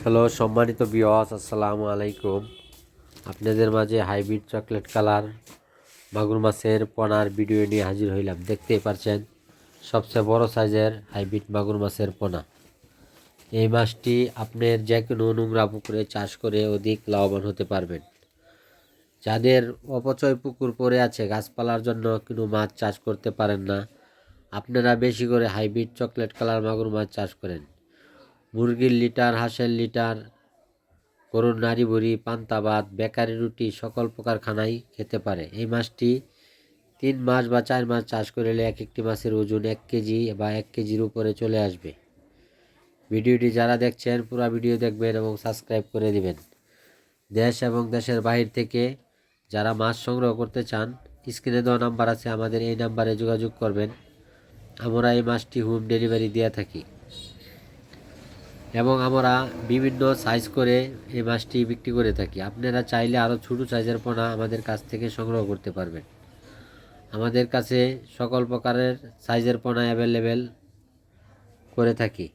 Hello সম্মানিত viewers, আসসালামু আলাইকুম। আপনাদের মাঝে হাইব্রিড চকলেট কালার মাগুর মাছের পোনার ভিডিও নিয়ে হাজির হইলাম। দেখতেই পাচ্ছেন সবচেয়ে বড় সাইজের হাইব্রিড মাগুর মাছের পোনা। এই মাছটি আপনার যে কোনো নোংরা পুকুরে চাষ করে অধিক লাভবান হতে পারবেন। যাদের অপচয় পুকুর পড়ে আছে, গাছপালার জন্য কোনো মাছ চাষ করতে পারেন না, আপনারা বেশি করে হাইব্রিড চকলেট কালার মাগুর মাছ চাষ করেন। মুরগির লিটার, হাঁসের লিটার, গরুর নাড়ি ভুড়ি, পান্তা ভাত, বেকারি রুটি সকল প্রকার খানাই খেতে পারে। এই মাছটি 3 মাস বা 4 মাস চাষ করলে এক একটি মাছের ওজন 1 কেজি বা 1 কেজির উপরে চলে আসবে। ভিডিওটি যারা দেখছেন পুরো ভিডিও দেখবেন এবং সাবস্ক্রাইব করে দিবেন। দেশ এবং দেশের বাহির থেকে যারা মাছ সংগ্রহ করতে চান, স্ক্রিনে দেওয়া নাম্বার আছে, আমাদের এই নাম্বারে যোগাযোগ করবেন। আমরা এই মাছটি হোম ডেলিভারি দিয়ে থাকি এবং আমরা বিভিন্ন সাইজ করে এই মাছটি বিক্রি করে থাকি। আপনারা চাইলে আরও ছোটো সাইজের পোনা আমাদের কাছ থেকে সংগ্রহ করতে পারবেন। আমাদের কাছে সকল প্রকারের সাইজের পোনা অ্যাভেলেবেল করে থাকি।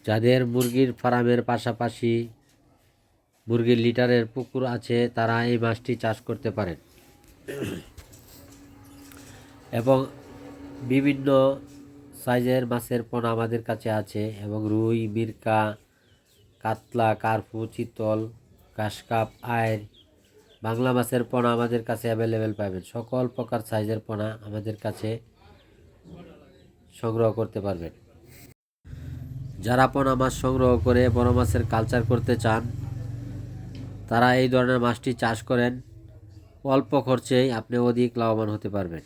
যাদের মুরগির ফার্মের পাশাপাশি মুরগির লিটারের পুকুর আছে, তারা এই মাছটি চাষ করতে পারেন এবং বিভিন্ন সাইজের মাছের পোনা আমাদের কাছে আছে এবং রুই, মিরকা, কাতলা, কার্পু, চিতল, ঘাসকাপ, আইর, বাংলা মাছের পোনা আমাদের কাছে অ্যাভেলেবেল পাবেন। সকল প্রকার সাইজের পোনা আমাদের কাছে সংগ্রহ করতে পারবেন। যারা পোনা মাছ সংগ্রহ করে বড় মাছের কালচার করতে চান, তারা এই ধরনের মাছটি চাষ করেন। অল্প খরচেই আপনি অধিক লাভবান হতে পারবেন।